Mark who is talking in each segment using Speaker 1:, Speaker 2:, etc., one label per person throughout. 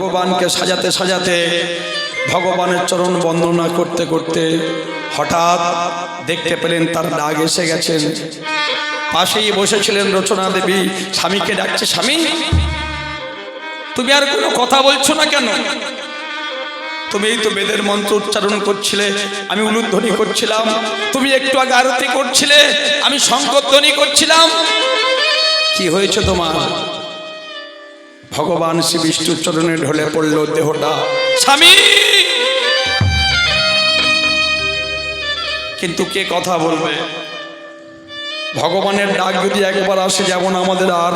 Speaker 1: ভগবানকে সাজাতে সাজাতে ভগবানের চরণ বন্দনা করতে করতে হঠাৎ দেখতে পেলেন তার ডাক এসে গেছেন। পাশেই বসেছিলেন রচনা দেবী, স্বামীকে ডাকছে, স্বামী তুমি আর কোনো কথা বলছো না কেন? তুমি এই তো বেদের মন্ত্র উচ্চারণ করছিলে, আমি উলুধ্বনি করছিলাম, তুমি একটু আগে আরতি করছিলে, আমি শঙ্খধ্বনি করছিলাম, কি হয়েছে তোমার? ভগবান শ্রী বিষ্ণুর চরণে ঢলে পড়ল দেহটা, স্বামী। কিন্তু কে কথা বলবে? ভগবানের ডাক যদি একবার আসে, যেমন আমাদের আর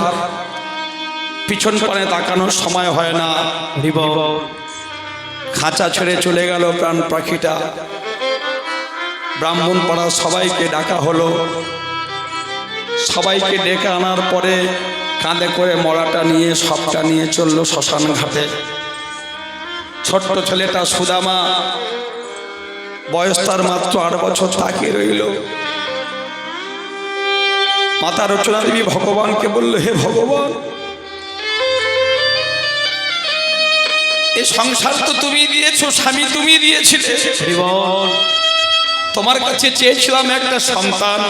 Speaker 1: পিছন পানে তাকানোর সময় হয় না। খাঁচা ছেড়ে চলে গেল প্রাণ পাখিটা। ব্রাহ্মণ পাড়া সবাইকে ডাকা হলো। সবাইকে ডেকে আনার পরে কাঁধে করে মরাটা নিয়ে সবটা নিয়ে চলল শ্মশান ঘাটে। ছোট্ট ছেলেটা সুদামা, বয়স তার মাত্র 8 বছর, তাকিয়ে রইল। মাতা রচনা দেবী ভগবানকে বলল, হে ভগবান, এই সংসার তো তুমি দিয়েছো, স্বামী তুমি দিয়েছিলে, তোমার কাছে চেয়েছিলাম একটা সন্তান,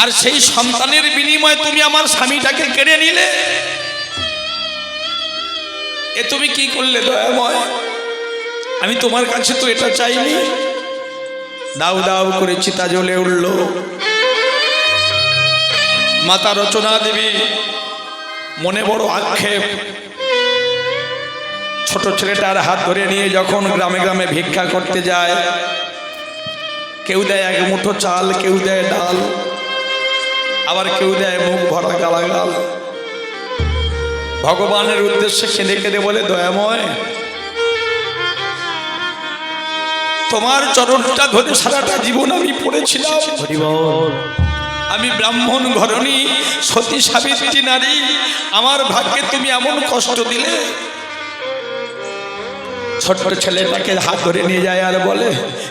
Speaker 1: আর সেই সন্তানের বিনিময়ে তুমি আমার স্বামীটাকে কেড়ে নিলে। এ তুমি কি করলে দয়াময়? আমি তোমার কাছে তো এটা চাইনি। দাউ দাউ করে চিতা জ্বলে উঠল। মাতা রচনা দেবী মনে বড় আক্ষেপ। ছোট ছেলেটার হাত ধরে নিয়ে যখন গ্রামে গ্রামে ভিক্ষা করতে যায়, কেউ দেয় 1 মুঠো চাল, কেউ দেয় ডাল, আবার কেউ দেয় মুখ ভরা গালাগাল। ভগবানের উদ্দেশ্যে কেঁদে কেঁদে বলে, দয়াময়, তোমার চরণটা ধরে সারাটা জীবন আমি পড়েছিলাম। আমি ব্রাহ্মণ ঘরণী, সতী সাবিত্রী নারী, আমার ভাগ্যে তুমি এমন কষ্ট দিলে। ছোট্ট ছেলেটাকে হাত ধরে নিয়ে যায় আর বলে,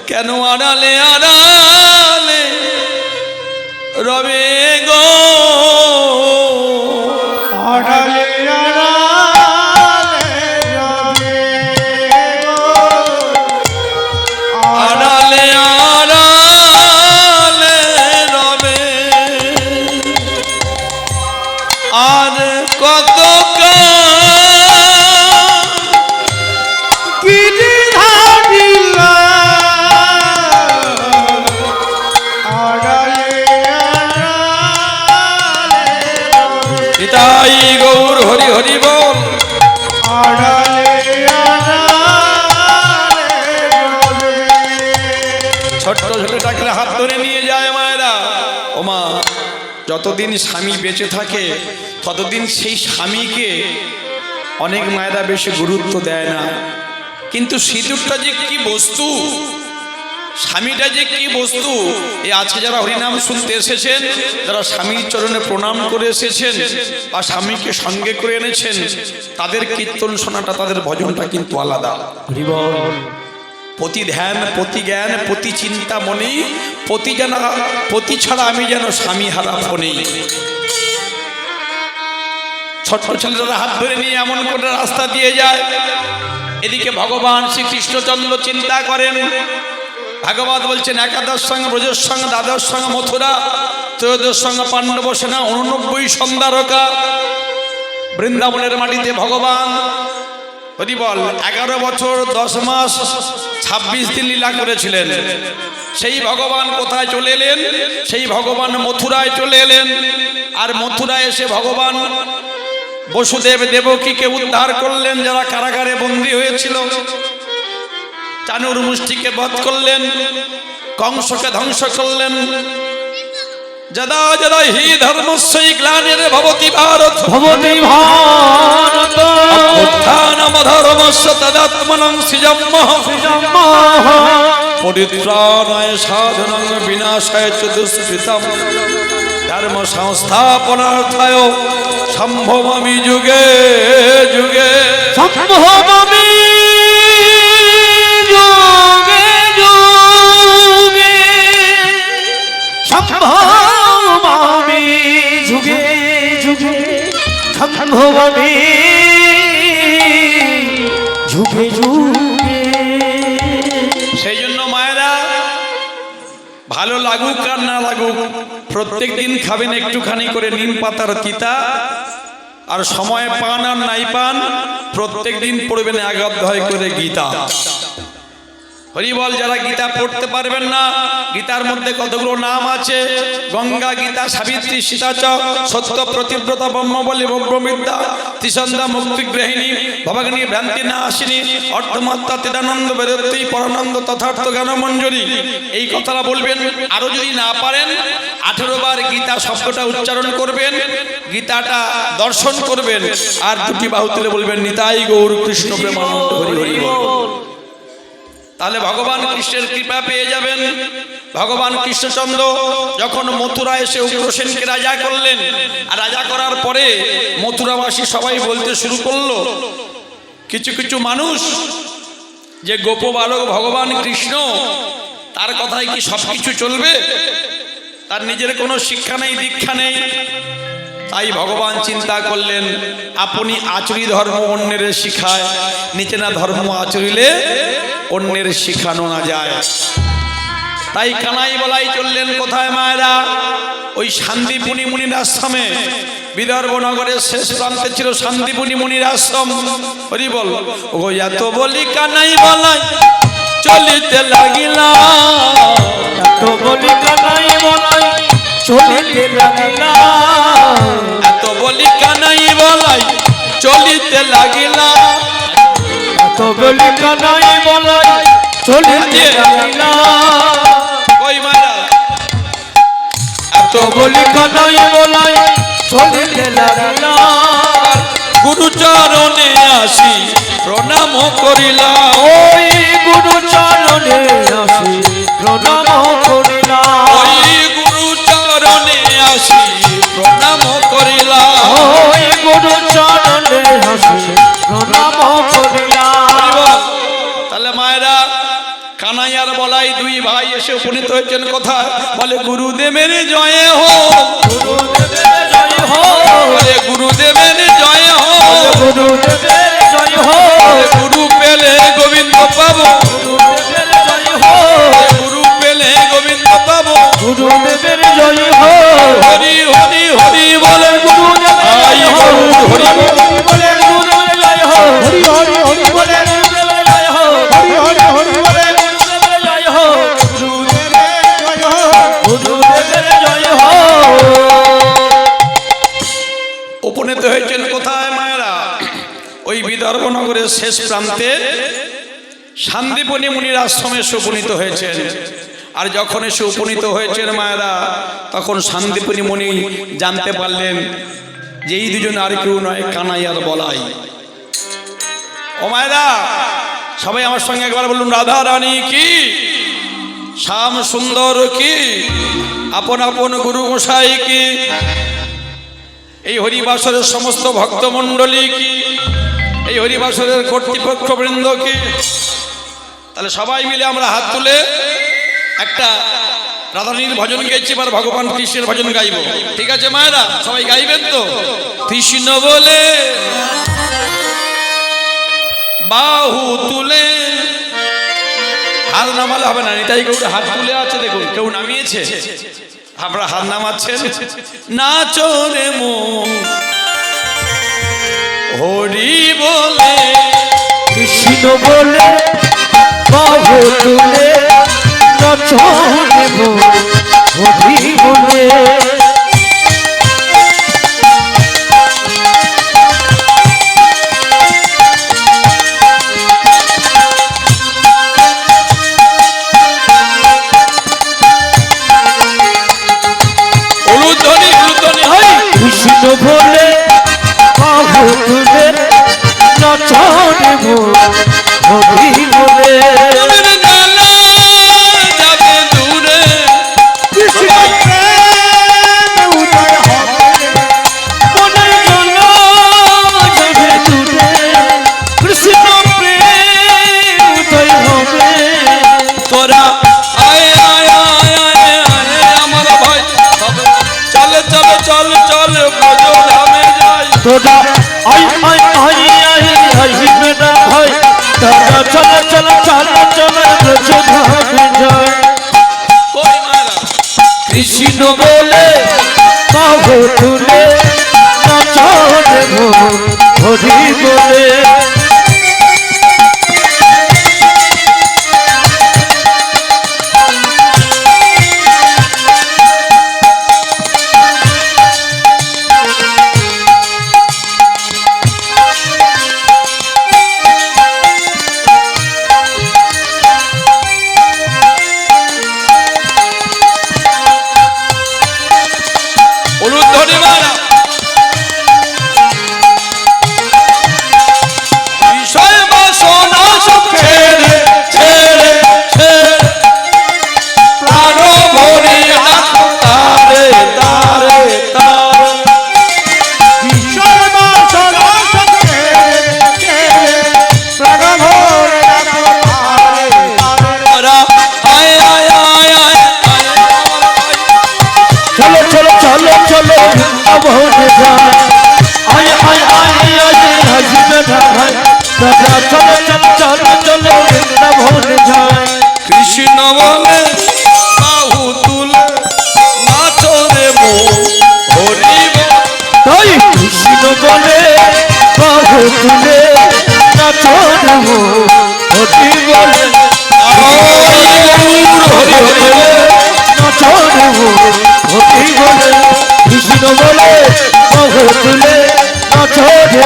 Speaker 1: কেন আড়ালে আড়ালে রবে গো,
Speaker 2: আড়ালে
Speaker 1: আড়ালে আড়ালে রবে, আর কত গৌর হরি হরি বল। ছোট্ট ছেলেটাকে হাত ধরে নিয়ে যায় মায়েরা। ও মা, যতদিন স্বামী বেঁচে থাকে ততদিন সেই স্বামীকে অনেক মায়েরা বেশি গুরুত্ব দেয় না, কিন্তু সিঁদুরটা যে কি বস্তু, স্বামীটা যে কি বস্তু, এই আজকে যারা হরিনাম শুনতে এসেছেন, যারা স্বামীর চরণে প্রণাম করে এসেছেন বা স্বামীকে সঙ্গে করে এনেছেন, তাদের কীর্তন শোনাটা, তাদের ভজনটা কিন্তু আলাদা। প্রতি ধ্যান, প্রতি জ্ঞান, প্রতি চিন্তা মনেই, প্রতি ছাড়া আমি যেন স্বামী হারা ফোনেই। ছোট্ট ছেলেরা হাত ধরে নিয়ে এমন করে রাস্তা দিয়ে যায়। এদিকে ভগবান শ্রীকৃষ্ণচন্দ্র চিন্তা করেন। ভাগবত বলছেন, একাদশ সঙ্গে ব্রজের সঙ্গে, দ্বাদশ সঙ্গে মথুরা, ত্রয়োদশ সঙ্গে পাণ্ডব সেনা, 89 সন্ধ্যারকা। বৃন্দাবনের মাটিতে ভগবান হরি বল 11 বছর 10 মাস 26 দিন লীলা করেছিলেন। সেই ভগবান কোথায় চলে এলেন? সেই ভগবান মথুরায় চলে এলেন। আর মথুরায় এসে ভগবান বসুদেব দেবকীকে উদ্ধার করলেন, যারা কারাগারে বন্দী হয়েছিল। চানুর মুষ্টিকে বধ করলেন, কংসকে ধ্বংস করলেন। যদা যদা হি ধর্মস্য গ্লানির্ভবতি ভারত,
Speaker 2: ভবতি ভারত,
Speaker 1: অভ্যুত্থানম ধর্মস্য তদাত্মনং সৃজম্মহ, পরিত্রাণায় সাধনাং বিনাশায় চ দুষ্কৃতম, ধর্ম সংস্থাপনার্থায় সম্ভবামি যুগে যুগে,
Speaker 2: সম্ভবামি যুগে যুগে, সম্ভবামি যুগে যুগে, সম্ভবামি যুগে যুগে।
Speaker 1: সেই জন্য মায়েরা ভালো লাগুক আর না লাগুক প্রত্যেক দিন খাবেন একটুখানি করে নিম পাতার তিতা, আর সময় পান আর নাই পান প্রত্যেক দিন পড়বেন এক অধ্যায় করে গীতা। হরিবল। যারা গীতা পড়তে পারবেন না, গীতার মধ্যে কতগুলো নাম আছে, গঙ্গা, গীতা, সাবিত্রী, সীতাচক, সত্য, প্রতিব্রতা, ব্রহ্মবলী, ব্রহ্মবিদ্যা, ত্রিসন্ধ্যা, মুক্তিগ্রহিণী, ভবাগ্নি, ভ্রান্তি নাশিনী, অর্ধমাত্রা, তেদানন্দ, বেদত্রী, পরানন্দ, তথার্থ জ্ঞান মঞ্জুরি। এই কথাটা বলবেন। আরো যদি না পারেন 18 বার গীতা শব্দটা উচ্চারণ করবেন, গীতাটা দর্শন করবেন, আর দুটি বাহু তুলে বলবেন নিতাই গৌর কৃষ্ণ প্রেমানন্দ হরি হরি বল। তাহলে ভগবান কৃষ্ণের কৃপা পেয়ে যাবেন। ভগবান কৃষ্ণচন্দ্র যখন মথুরা এসে উগ্রসেনকে রাজা করলেন, আর রাজা করার পরে মথুরাবাসী সবাই বলতে শুরু করলো, কিছু কিছু মানুষ যে গোপ বালক ভগবান কৃষ্ণ, তার কথায় কি সব কিছু চলবে? তার নিজের কোনো শিক্ষা নেই, দীক্ষা নেই। তাই ভগবান চিন্তা করলেন, আপনি আচরি ধর্ম অন্যের শিখায়, নিচে না ধর্ম আচরিলে অন্যের শিখানো না যায়। তাই কানাই বলাই চললেন কোথায় মায়েরা? ওই শান্তিপুনি মুনির আশ্রমে। বিদর্ভ নগরের শেষ প্রান্তে ছিল শান্তিপুনি মুনির আশ্রম। হরি বল। ও এত বলি কানাই বলাই চলিতে লাগিলা,
Speaker 2: এত বলি কানাই বলাই চলিতে লাগিলা,
Speaker 1: এত বলি কানাই বলাই চলিতে লাগিলা,
Speaker 2: এত বলি কানাই বলাই চলিতে লাগিলা।
Speaker 1: ওই মায়েরা
Speaker 2: এত বলি কানাই বলাই চলিতে লাগিলা,
Speaker 1: গুরুচরণে আসি প্রণাম করিলা,
Speaker 2: ওই গুরু চরণে আসি প্রণাম করিলা,
Speaker 1: ওই গুরুচরণে আসি প্রণাম করিলা,
Speaker 2: ওই গুরু চরণে আসি প্রণাম করিলা।
Speaker 1: তাহলে মায়েরা কানাই আর বলাই দুই ভাই এসে উপনীত হয়েছেন কোথায়? বলে গুরুদেবের জয় হোক,
Speaker 2: গুরুদেবের জয় হোক,
Speaker 1: বলে গুরুদেবের জয় হোক,
Speaker 2: গুরুদেবের জয় হোক,
Speaker 1: গুরু পেলে গোবিন্দ পাবো,
Speaker 2: গুরুদেবের জয় হোক,
Speaker 1: গুরু পেলে গোবিন্দ পাবো,
Speaker 2: গুরুদেবের জয় হোক,
Speaker 1: হরি হরি হরি বলে
Speaker 2: গুরুদেবের
Speaker 1: আই
Speaker 2: জয় হোক,
Speaker 1: হরি
Speaker 2: বলে গুরুদেবের জয় হোক, হরি হরি হরি বলে গুরুদেবের জয় হোক, হরি হরি হরি বলে গুরুদেবের জয় হোক, গুরুদেবের জয় হোক, গুরুদেবের জয় হোক।
Speaker 1: উপনীত হয়েছেন কোথায় মায়েরা? ওই বিদর্ভ নগরের শেষ প্রান্তে শান্তিপুনি মুনির আশ্রমে এসে উপনীত হয়েছেন। আর যখন এসে উপনীত হয়েছেন মায়েরা, তখন শান্তিপুনি মুনি জানতে পারলেন যে এই দুজন আর কেউ নয়, কানাই আর বলাই। ও মায়েরা, সবাই আমার সঙ্গে একবার বলুন, রাধা রানী কি, শ্যাম সুন্দর কি, আপন আপন গুরু গোসাই কি, এই হরিবাসরের সমস্ত ভক্তমণ্ডলী কি, এই হরিবাসরের কর্তৃপক্ষ বৃন্দ কি। তাহলে সবাই মিলে আমরা হাত তুলে একটা রাধারানীর ভজন গাইছি, এবার ভগবান কৃষ্ণের ভজন গাইব। ঠিক আছে মায়েরা, সবাই গাইবেন তো? কৃষ্ণ বলে বাহু তুলে, হাত নামালে হবে না, নিতাই গৌর হাত তুলে আছে, দেখুন কেউ নামিয়েছে, আমরা হাত নামাচ্ছেন। নাচো রে মন হরি বলে,
Speaker 2: কৃষ্ণ বলে বাহু তুলে নাচনে মন হরি বলে,
Speaker 1: উলুধ্বনি উলুধ্বনি হয়।
Speaker 2: কৃষ্ণ বলে বাহু তুলে নাচনে মন হরি বলে,
Speaker 1: মনের জ্বালা যাবে দূরে,
Speaker 2: কৃষ্ণ প্রেম উদয় হবে, মনের জ্বালা যাবে দূরে, কৃষ্ণ প্রেম উদয় হবে।
Speaker 1: তোরা আয় আয় আয় আয় আয় আমার ভাই, চল চল চল চল ব্রজ ধামে যাই,
Speaker 2: তোরা I I I I I বেটা ভাই, বলে বাহু তুলে নাচরে হরি বলে।
Speaker 1: কৃষ্ণ বলে বাহু তুলে নাচো রে হরি
Speaker 2: তাই কৃষ্ণ বলে বাহু তুলে নাচো রে হরি বলে। নাচো রে হরি বলে। কৃষ্ণ বলে বাহু তুলে নাচো রে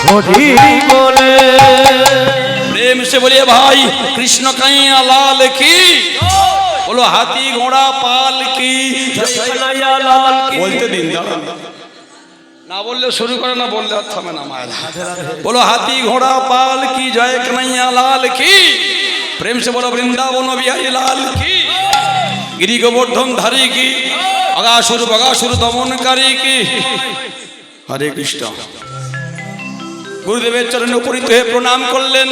Speaker 2: হরি বলে।
Speaker 1: प्रेम से बोलिए भाई कृष्ण कन्हैया लाल की बोलो हाथी घोड़ा पाल की
Speaker 2: कन्हैया लाल की।
Speaker 1: बोलते दिन ना बोलले शुरू करे ना बोलले थमे ना माया बोलो हाथी घोड़ा पाल की जय कन्हैया लाल की। प्रेम से बोलो वृंदावन बिहारी लाल की। गिरी गोवर्धन धारी की अगासुर बगासुर दमनकारी की। हरे कृष्ण। गुरुदेवेर चरणे उपनीत हয়ে प्रणाम করলেন।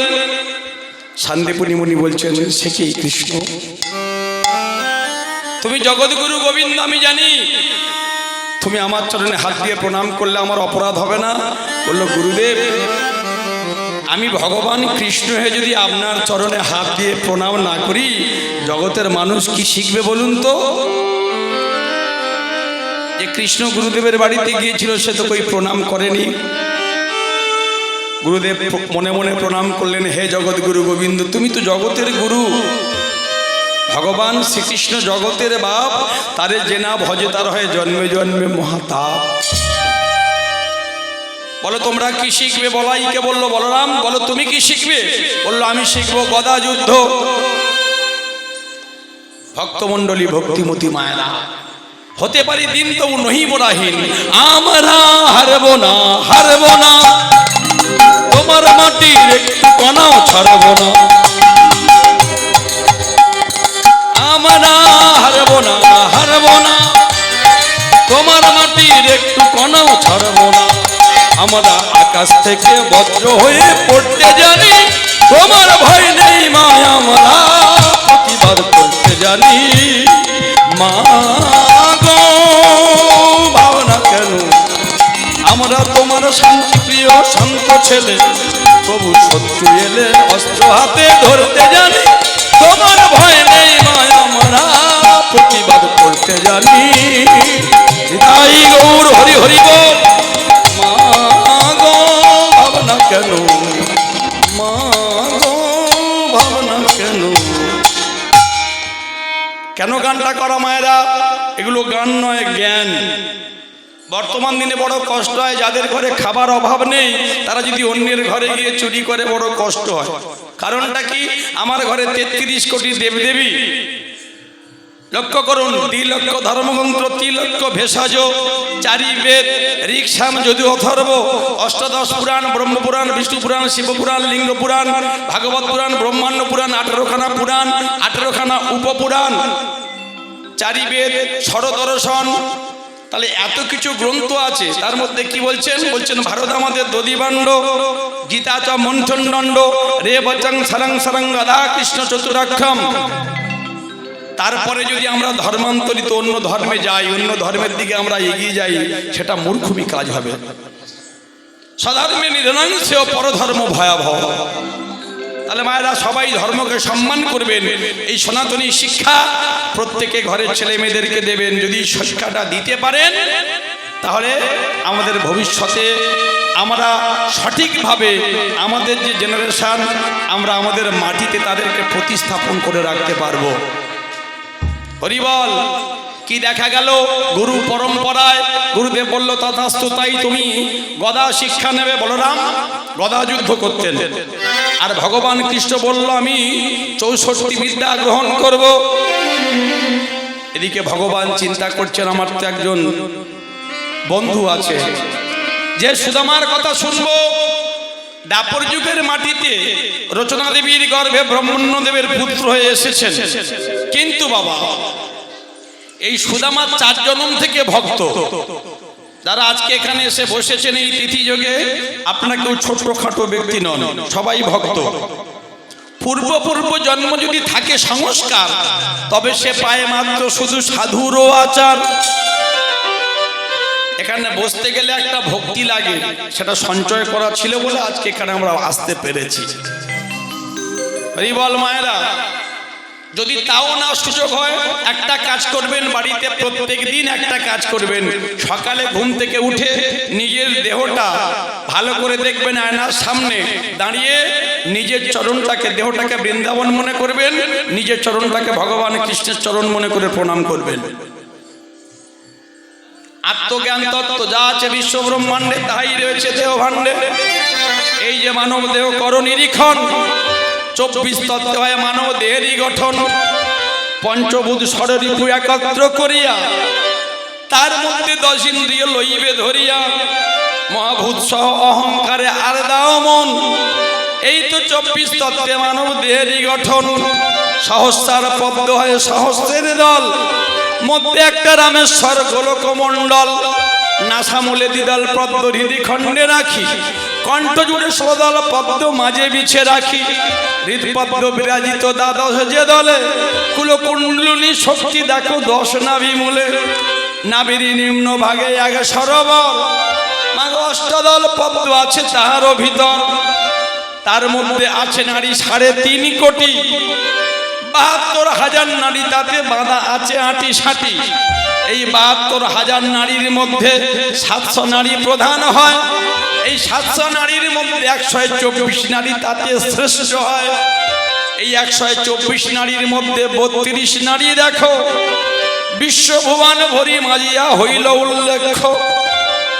Speaker 1: শান্তিপুনি মুনি বলছেন সে কি কৃষ্ণ? তুমি জগৎগুরু গোবিন্দ আমি জানি, তুমি আমার চরণে হাত দিয়ে প্রণাম করলে আমার অপরাধ হবে না? বলল গুরুদেব আমি ভগবান কৃষ্ণ হয়ে যদি আপনার চরণে হাত দিয়ে প্রণাম না করি জগতের মানুষ কি শিখবে বলুন তো? যে কৃষ্ণ গুরুদেবের বাড়িতে গিয়েছিল সে তো কই প্রণাম করেনি। গুরুদেব মনে মনে প্রণাম করলেন, হে জগৎ গুরু গোবিন্দ তুমি তো জগতের গুরু, ভগবান শ্রীকৃষ্ণ জগতের বাপ, তারে যে না ভজে তার হয় জন্মে জন্মে মহাতাপ। বলো তোমরা কি শিখবে? বলাইকে বললো বলরাম বলো তুমি কি শিখবে? বললো আমি শিখবো গদা যুদ্ধ। ভক্তমণ্ডলী ভক্তিমতী মায়েরা হতে পারি দিন তো নহি বরাহীন, আমরা হারবো না হারবো না, তোমার মাটির একটু কণাও ছাড়বো না, আমরা হারবো না হারবো না, তোমার মাটির একটু কণাও ছাড়বো না। আমরা আকাশ থেকে বজ্র হয়ে পড়তে জানি, তোমার ভয় নেই মা, আমরা প্রতিবাদ করতে জানি। মা গো ভাবনা কেন, আমরা তোমার শান্তি প্রিয় শান্ত ছেলে, প্রভু শত্রু এলে অস্ত্র হাতে ধরতে জানি, তোমার ভয় নেই মা, আমরা প্রতিবাদ করতে জানি। তাই গৌর হরি হরি বল। মা গো ভাবনা কেন, মা গো ভাবনা কেন। কেন গানটা করা মায়েরা? এগুলো গান নয় জ্ঞান। বর্তমান দিনে বড় কষ্ট হয়, যাদের ঘরে খাবার অভাব নেই তারা যদি অন্যের ঘরে গিয়ে চুরি করে বড় কষ্ট হয়। কারণটা কি? আমার ঘরে ৩৩ কোটি দেবদেবী, লক্ষ্য করুন, ২ লক্ষ ধর্মগ্রন্থ, ৩ লক্ষ ভেষজ, ৪ বেদ, ঋক্সাম যদু অথর্ব, অষ্টাদশ পুরাণ, ব্রহ্মপুরাণ, বিষ্ণু পুরাণ, শিবপুরাণ, লিঙ্গ পুরাণ, ভাগবত পুরাণ, ব্রহ্মাণ্ড পুরাণ, 18খানা পুরাণ, 18খানা উপপুরাণ, ৪ বেদ, ষড়দর্শন। তাহলে এত কিছু গ্রন্থ আছে, তার মধ্যে কি বলছেন? বলছেন ভারত আমাদের দধিবাণ্ড, গীতা চ মন্থন দণ্ড, রে বচং সরং সরং রাধা কৃষ্ণ চতুরাক্ষম। তারপরে যদি আমরা ধর্মান্তরিত অন্য ধর্মে যাই, অন্য ধর্মের দিকে আমরা এগিয়ে যাই, সেটা মূর্খমি কাজ হবে। স্বধর্মে নিরনাংশ পরধর্ম ভয়াবহ। তাহলে মায়েরা সবাই ধর্মকে সম্মান করবেন। এই সনাতনী শিক্ষা প্রত্যেকে ঘরের ছেলে মেয়েদেরকে দেবেন। যদি শিক্ষাটা দিতে পারেন তাহলে আমাদের ভবিষ্যতে আমরা সঠিকভাবে আমাদের যে জেনারেশন আমরা আমাদের মাটিতে তাদেরকে প্রতিস্থাপন করে রাখতে পারবো। হরি বল। কি দেখা গেল? গুরু পরম্পরায় গুরুদেব বলল তথাস্তু, তাই তুমি গদা শিক্ষা নেবে। বলরাম গদা যুদ্ধ করতেন, আর ভগবান কৃষ্ণ বলল আমি 64 বিদ্যা গ্রহণ করব। এদিকে ভগবান চিন্তা করছেন আমার তো একজন বন্ধু আছে যে সুদামার কথা শুনবো। দাপর যুগের মাটিতে রচনা দেবীর গর্ভে ব্রহ্মণ্যদেবের পুত্র হয়ে এসেছেন, কিন্তু বাবা এই সুদামা 4 জন্ম থেকে ভক্ত। যারা আজকে এখানে এসে বসেছেন এই তিথি যোগে, আপনারা কেউ ছোটখাটো ব্যক্তি নন, সবাই ভক্ত। পূর্ব জন্ম যদি থাকে সংস্কার, তবে সে পায় মাত্র শুধু সাধুরও আচার। এখানে বসতে গেলে একটা ভক্তি লাগে, সেটা সঞ্চয় করা ছিল বলে আজকে এখানে আমরা আসতে পেরেছি। হরি বল মায়েরা। যদি তাও না সুযোগ হয়, একটা কাজ করবেন, বাড়িতে প্রত্যেক দিন একটা কাজ করবেন। সকালে ঘুম থেকে উঠে নিজের দেহটা ভালো করে দেখবেন, আয়নার সামনে দাঁড়িয়ে নিজের চরণটাকে, দেহটাকে বৃন্দাবন মনে করবেন, নিজের চরণটাকে ভগবান কৃষ্ণের চরণ মনে করে প্রণাম করবেন। আত্মজ্ঞান তত্ত্ব যা আছে বিশ্ব ব্রহ্মাণ্ডে তাই রয়েছে দেহ ভাণ্ডে। এই যে মানব দেহ কর নিরীক্ষণ, 24 তত্ত্ব হয় মানব দেহেরই গঠন। পঞ্চভূত ষড়রিপু একত্র করিয়া, তার মধ্যে 10 ইন্দ্রিয় লইবে ধরিয়া। মহাভূত সহ অহংকারে আর দাও মন, এই তো 24 তত্ত্বে মানব দেহেরই গঠন। সহস্রার পদ্ম হয় সহস্রের দল, মধ্যে একটা রামেশ্বর গোলকমণ্ডল। নাসামূলে দ্বিদল পদ্ম হৃদি খণ্ডে রাখি, কণ্ঠ জুড়ে সদল পদ্ম মাঝে বিছে রাখি। হৃদপদ্ম বিরাজিত দ্বাদশ যে দলে, কুলকুণ্ডলিনী শক্তি দেখো 10 নাভি মূলে। নাভির নিম্ন ভাগে আগে সরোবর, মাগো অষ্টদল পদ্ম আছে তাহারও ভিতর। তার মধ্যে আছে নারী 3.5 কোটি, 72,000 নারী তাতে বাঁধা আছে 8টি। এই 72,000 নারীর মধ্যে 700 নারী প্রধান হয়। এই 700 নারীর মধ্যে 124 নারী তাতে শ্রেষ্ঠ হয়। এই 124 নারীর মধ্যে 32 নারী দেখো বিশ্বভুবন ভরি মাজিয়া হইল উল্লেখ।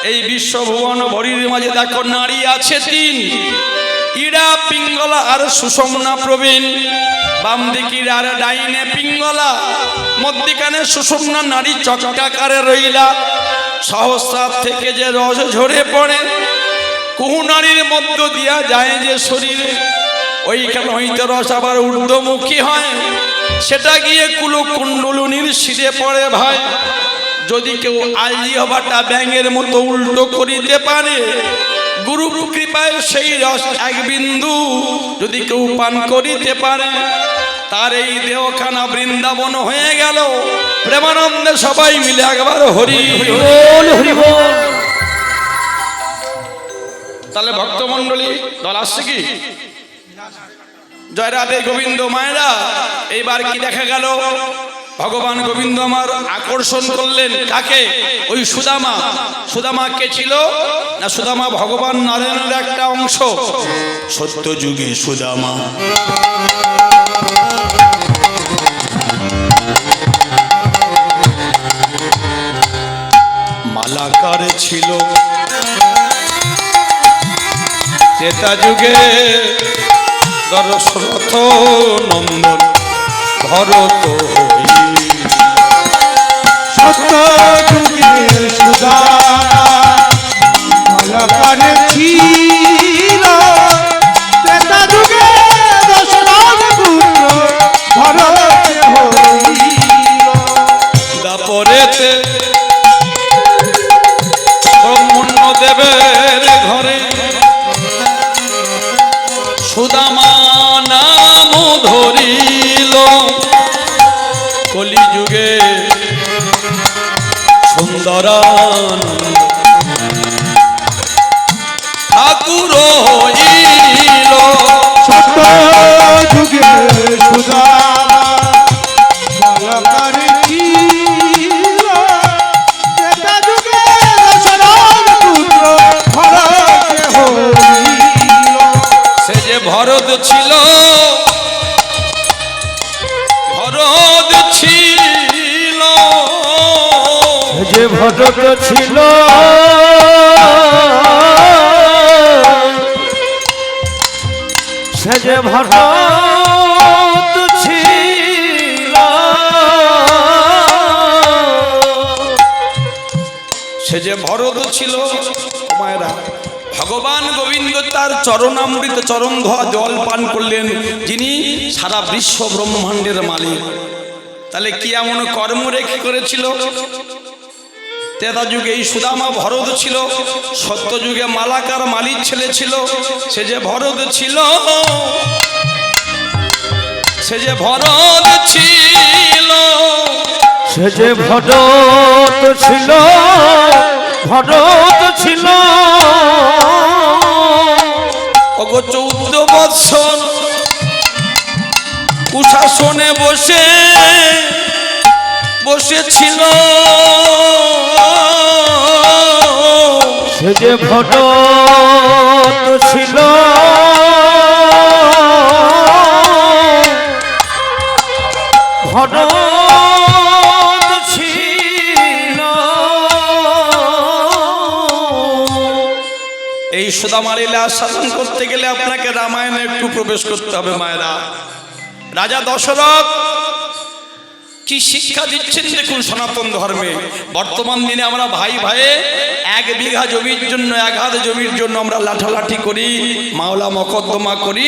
Speaker 1: এই বিশ্বভুবন ভরির মাঝে দেখো নারী আছে 3, ইড়া পিঙ্গলা আর সুষমনা প্রবীণ। বাম দিকির আর ডাইনে পিঙ্গলা, মধ্যিখানে সুষমনা নারী চক্রাকারে রইলা। সহস্রার থেকে যে রস ঝরে পড়ে, কুহু নারীর মধ্য দিয়া যায় যে শরীরে, ওইখানে হইতে রস আবার ঊর্ধ্বমুখী হয়, সেটা গিয়ে কুলকুণ্ডলিনীর শিরে পড়ে ভাই। যদি কেউ আলিয়াবাটা ব্যাঙের মতো উল্টো করিতে পারে, গুরু কৃপায় সেই রস 1 বিন্দু যদি কেউ পান করিতে পারে, তার এই দেহখানা বৃন্দাবন হয়ে গেল। প্রেমানন্দে সবাই মিলে একবার হরি বল হরি বল। তাহলে ভক্তমণ্ডলী দল আসছে কি? জয় রাধে গোবিন্দ। মায়েরা এইবার কি দেখা গেল? ভগবান গোবিন্দ আমার আকর্ষণ করলেন কাকে? ওই সুদামা। সুদামা কে ছিল না? সুদামা ভগবান নারায়ণের একটা অংশ। সত্য যুগে সুদামা মালাকার ছিল, ত্রেতা যুগে দশরথ নন্দন ভরত
Speaker 2: সত্য যুগে সুদামা মালাকার ছিল, ত্রেতা যুগে দশরথ পুত্র ভরত হইল।
Speaker 1: দাপরেতে ব্রহ্মণ্য দেবের ঘরে সুদামা নাম ধরিল। কলিযুগে সুন্দরানন্দ ঠাকুর হইল।
Speaker 2: সত্য
Speaker 1: ভরত ছিল, ভরত ছিল,
Speaker 2: যে ভরত ছিল, সে যে ভরত ছিল,
Speaker 1: সে যে ভরত ছিল। মায়েরা, ভগবান গোবিন্দ তার চরণামৃত চরণ ধোয়া জল পান করলেন, যিনি সারা বিশ্ব ব্রহ্মাণ্ডের মালিক। তাহলে কি এমন কর্ম রেখে করেছিল? ত্রেতা যুগে এই সুদামা ভরত ছিল, সত্য যুগে মালাকার মালির ছেলে ছিল। সে যে ভরত ছিল, সে যে ভরত ছিল,
Speaker 2: সে যে ভরত ছিল, ভরত ছিল।
Speaker 1: ওগো 14 বৎসর কুশাসনে বসেছিল।
Speaker 2: সে যে ভরত ছিল, ভরত ছিল।
Speaker 1: এই সুদামা লীলা শাসন করতে গেলে আপনাকে রামায়ণে একটু প্রবেশ করতে হবে। মায়েরা, রাজা দশরথ কি শিক্ষা দিচ্ছেন দেখুন সনাতন ধর্মে। বর্তমান দিনে আমরা ভাই ভাইয়ে 1 বিঘা জমির জন্য, 1 হাত জমির জন্য আমরা লাঠালাঠি করি, মাওলা মকদ্দমা করি,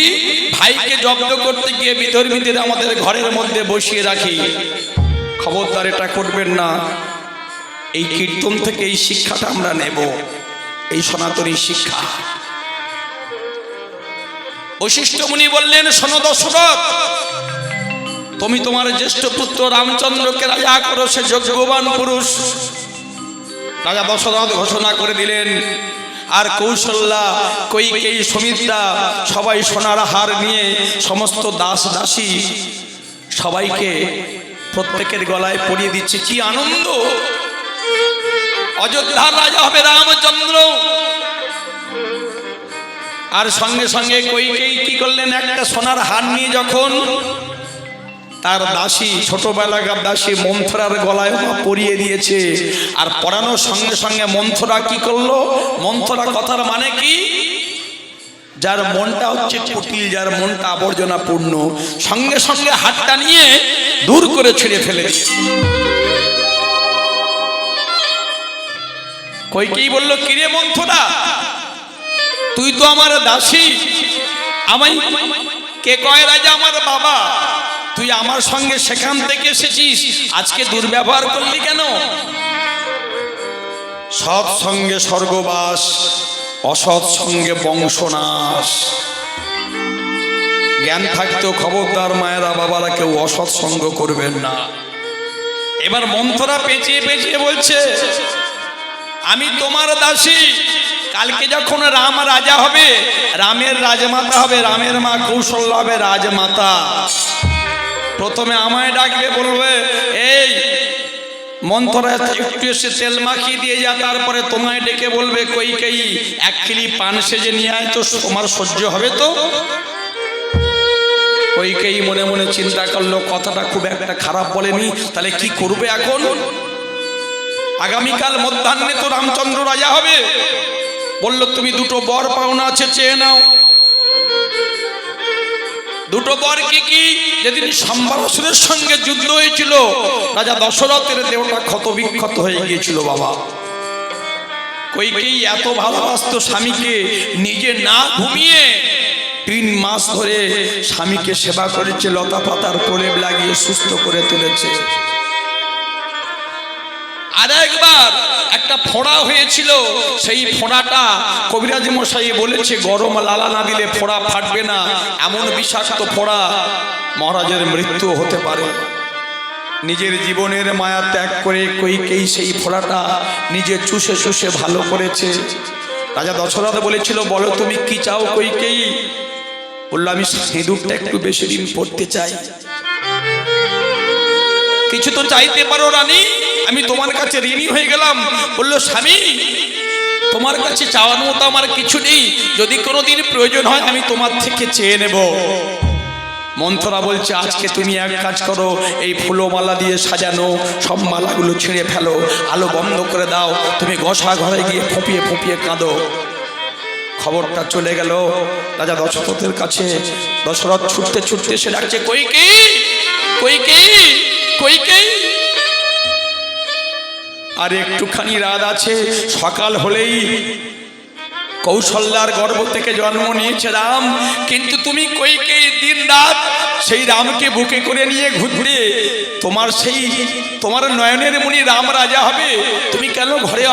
Speaker 1: ভাইকে জব্দ করতে গিয়ে বিধর্মীদের আমাদের ঘরের মধ্যে বসিয়ে রাখি। খবরদার, এটা করবেন না। এই কীর্তন থেকে এই শিক্ষাটা আমরা নেব, এই সনাতনী শিক্ষা। বশিষ্ঠ মুনি বললেন, শোনো দশরথ, তুমি তোমার জ্যেষ্ঠ পুত্র রামচন্দ্রকে রাজা করো, সে যজ্ঞবান পুরুষ। রাজা দশরথ ঘোষণা করে দিলেন। আর কৌশল্যা, কৈকেয়ী, সুমিত্রা সবাই সোনার হার নিয়ে সমস্ত দাস দাসী সবাইকে প্রত্যেকের গলায় পরিয়ে দিচ্ছে। কি আনন্দ! অযোধ্যার রাজা হবে রামচন্দ্র। আর সঙ্গে সঙ্গে কৈকেয়ী কি করলেন, একটা সোনার হার নিয়ে যখন তার দাসী, ছোটবেলাকার দাসী মন্থরার গলায় পরিয়ে দিয়েছে, আর পরানোর সঙ্গে সঙ্গে মন্থরা কি করলো? মন্থরা কথার মানে কি? যার মনটা হচ্ছে কুটিল, যার মনটা আবর্জনা পূর্ণ, সঙ্গে সঙ্গে হাতটা নিয়ে দূর করে ছেড়ে ফেলে। কৈকেয়ী বলল, কিরে মন্থরা, তুই তো আমার দাসী, আমায় কে কয় রাজা? আমার বাবা। তুই আমার সঙ্গে সেখান থেকে এসেছিস, আজকে দুর্ব্যবহার করলি কেন? সৎ সঙ্গে স্বর্গবাস, অসৎ সঙ্গে বংশনাশ। জ্ঞান থাকতেও খবরদার মায়েরা, বাবারা, কেউ অসৎ সঙ্গ করবেন না। এবার মন্থরা পেঁচিয়ে পেঁচিয়ে বলছে, আমি তোমার দাসী, কালকে যখন রাম রাজা হবে, রামের রাজমাতা হবে, রামের মা কৌশল্যা হবে রাজমাতা। প্রথমে আমায় ডাকবে, বলবে, এই মন্থরা একটু এসে তেল মাখিয়ে দিয়ে যা। তারপরে তোমায় ডেকে বলবে, কৈকেয়ী 1 কিলি পান সেজে নিয়ে আয়, তো তোমার সহ্য হবে তো? কৈকেয়ী মনে মনে চিন্তা করলো, কথাটা খুব একটা খারাপ বলেনি, তাহলে কি করবে এখন? আগামীকাল মধ্যাহ্নে তো রামচন্দ্র রাজা হবে। বলল, তুমি 2টো বর পাওনা আছে, চেয়ে নাও। 2টো বর কি কি? যেদিন সম্বরাসুরের সঙ্গে যুদ্ধ হয়েছিল, রাজা দশরথের দেহটা ক্ষত বিক্ষত হয়ে গিয়েছিল বাবা। কৈকেয়ী এত ভালোবাসত স্বামীকে, নিজে না ঘুমিয়ে 3 মাস ধরে স্বামীকে সেবা করেছে, লতা পাতার প্রলেপ লাগিয়ে সুস্থ করে তুলেছে। আর একবার একটা ফোঁড়া হয়েছিল, সেই ফোঁড়াটা কবিরাজ মশাই বলেছে গরম লালা না দিলে ফোঁড়া ফাটবে না, এমন বিষাক্ত ফোঁড়া, মহারাজের মৃত্যু হতে পারে। নিজের জীবনের মায়া ত্যাগ করে কৈকেয়ী সেই ফোঁড়াটা নিজে চুষে চুষে ভালো করেছে। রাজা দশরথ বলেছিল, বলো তুমি কি চাও কৈকেয়ী? বললো, আমি সিঁদুরটা একটু বেশি দিন পড়তে চাই। কিছু তো চাইতে পারো রানী, আমি তোমার কাছে ঋণী হয়ে গেলাম। বললো, স্বামী তোমার কাছে চাওয়ার মতো আমার কিছু নেই, যদি কোনোদিন প্রয়োজন হয় আমি তোমার থেকে চেয়ে নেব। মন্ত্ররা বলছে আজকে তুমি এক কাজ করো, এই ফুলমালা দিয়ে সাজানো সব মালাগুলো ছিঁড়ে ফেলো, আলো বন্ধ করে দাও, তুমি গোসা ঘরে গিয়ে ফুঁপিয়ে ফুঁপিয়ে কাঁদো। খবরটা চলে গেল রাজা দশরথের কাছে। দশরথ ছুটতে ছুটতে সে ডাকছে কইকেয়ী, কইকেয়ী, কইকেয়ী। আর একটুখানি রাত আছে, সকাল হলেই কৌশল্যার গর্ভ থেকে জন্ম নিয়েছে রাম, কিন্তু তুমি কইকেয়ী দিন রাত সেই রামকে বুকে করে নিয়ে ঘুরবে। তোমার নয়নের মণি রাম রাজা হবে, তুমি কেন ঘরে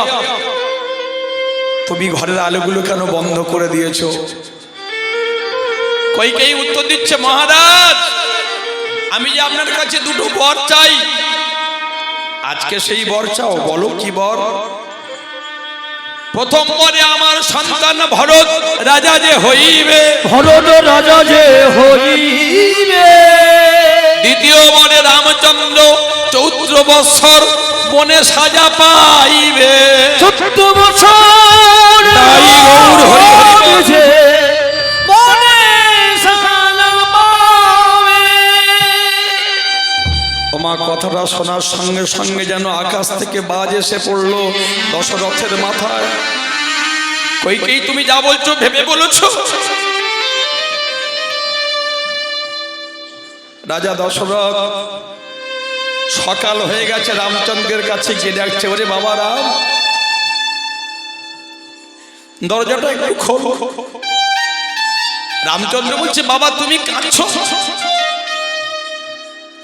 Speaker 1: তুমি ঘরের আলোগুলো কেন বন্ধ করে দিয়েছো? কইকেয়ী উত্তর দিচ্ছে মহারাজ, আমি যে আপনার কাছে দুটো বর চাই, আজকে সেই বর চাও। বলো কি বর? প্রথম বরে আমার সন্তান ভরত রাজা যে হইবে,
Speaker 2: ভরত রাজা যে হইবে।
Speaker 1: দ্বিতীয় বরে রামচন্দ্র 14 বৎসর বনে সাজা পাইবে।
Speaker 2: 14 বছর
Speaker 1: তাই গৌর হরি হরি বল।
Speaker 2: বনে সাজা পাবে।
Speaker 1: তোমার কথাটা শোনার সঙ্গে সঙ্গে যেন আকাশ থেকে বাজ এসে পড়লো দশরথের মাথায়। কইকেয়ী তুমি যা বলছো ভেবে বলেছো? রাজা দশরথ সকাল হয়ে গেছে, রামচন্দ্রের কাছে গিয়ে ডাকছে ওরে বাবা রাম, দরজাটা একটু খোলো। রামচন্দ্র বলছে বাবা তুমি কাঁদছো,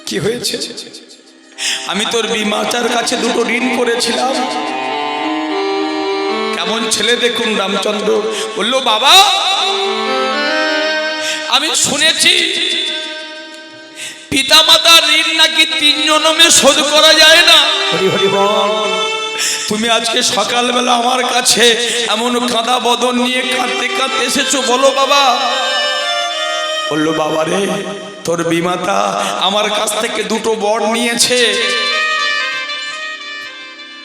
Speaker 1: কি হয়েছে? আমি তোর বিমাতার কাছে দুটো ঋণ করেছিলাম। কেমন ছেলে দেখুন। রামচন্দ্র বলল বাবা আমি শুনেছি পিতা মাতার ঋণ নাকি 3 জন্মে শোধ করা যায় না।
Speaker 2: হরি হরি বল।
Speaker 1: তুমি আজকে সকালবেলা আমার কাছে এমন কাঁদা বদন নিয়ে কাঁদতে কাঁদতে এসেছো, বলো বাবা। বললো বাবা রে, তোর বিমাতা আমার কাছ থেকে দুটো বর নিয়েছে,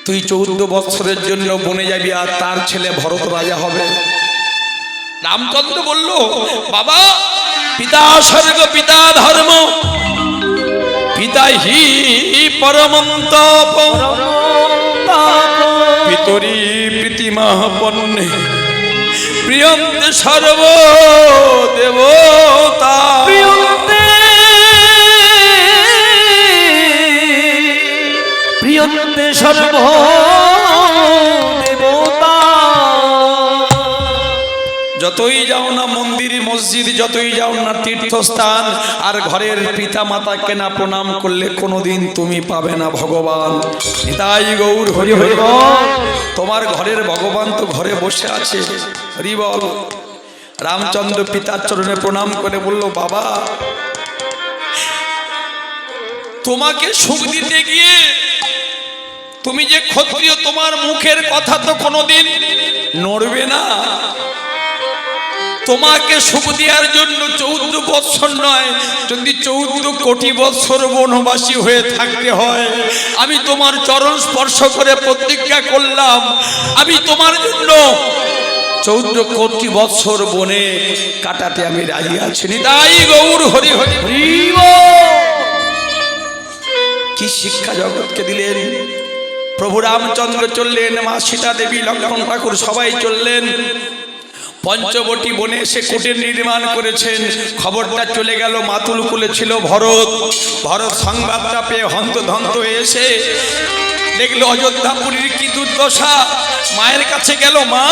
Speaker 1: তুই 14 বৎসরের জন্য বনে যাবি আর তার ছেলে ভরত রাজা হবে। রামচন্দ্র বলল বাবা পিতা স্বর্গ পিতা ধর্ম পিতা হি পরমং তপ পিতরি প্রীতিমহ পন্নে প্রিয়ন্তে সর্ব দেবতা।
Speaker 2: প্রিয়ন্তে সর্ব দেবতা।
Speaker 1: যতই যাও না মন্দির মসজিদ, যতই যাও না তীর্থস্থান, আর ঘরের পিতা মাতাকে না প্রণাম করলে কোনোদিন তুমি পাবে না ভগবান। নিতাই গৌর হরি হরি বল। তোমার ঘরের ভগবান তো ঘরে বসে আছে, হরি বল। রামচন্দ্র পিতার চরণে প্রণাম করে বলল বাবা তোমাকে সুখ দিতে গিয়ে তুমি যে ক্ষত্রিয়, তোমার মুখের কথা তো কোনোদিন নড়বে না। তোমাকে সুখ দেওয়ার জন্য 14 বৎসর নয়, যদি 14 কোটি বৎসর বনবাসী হয়ে থাকতে হয়, আমি তোমার চরণ স্পর্শ করে প্রতিজ্ঞা করলাম আমি তোমার জন্য 14 কোটি বৎসর বনে কাটাতে আমি রাজি আছি। নিতাই গৌর হরি হরি হরি। কি শিক্ষা জগৎকে দিলেন প্রভু রামচন্দ্র। চললেন, মা সীতা দেবী, লক্ষ্মণ ঠাকুর সবাই চললেন। পঞ্চবটী বনে এসে কুটির নির্মাণ করেছেন। খবরটা চলে গেল, মাতুল কুলে ছিল ভরত। ভরত সংবাদটা পেয়ে হন্তদন্ত এসে দেখলো অযোধ্যাপুরীর কি দুর্দশা। মায়ের কাছে গেল, মা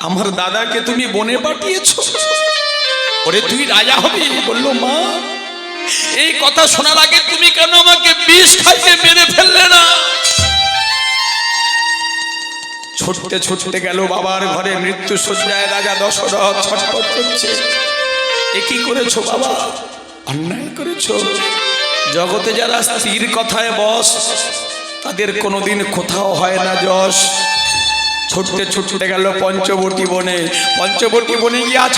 Speaker 1: আমার দাদাকে তুমি বনে পাঠিয়েছো, ওরে তুই রাজা হবি। বললো মা এই কথা শোনার আগে তুমি কেন আমাকে বিষ খাইয়ে মেরে ফেললে না? ছুটতে ছুটতে গেল বাবার ঘরে। মৃত্যু শয্যায় রাজা দশরথ ছটফট করছে। এ কি করেছো বাবা? অন্যায় করেছো। জগতে যারা স্থির কথায় বস, তাদের কোনোদিন কোথাও হয় না যশ। ছুটতে ছুটতে গেল পঞ্চবটী বনে। পঞ্চবটী বনে গিয়ে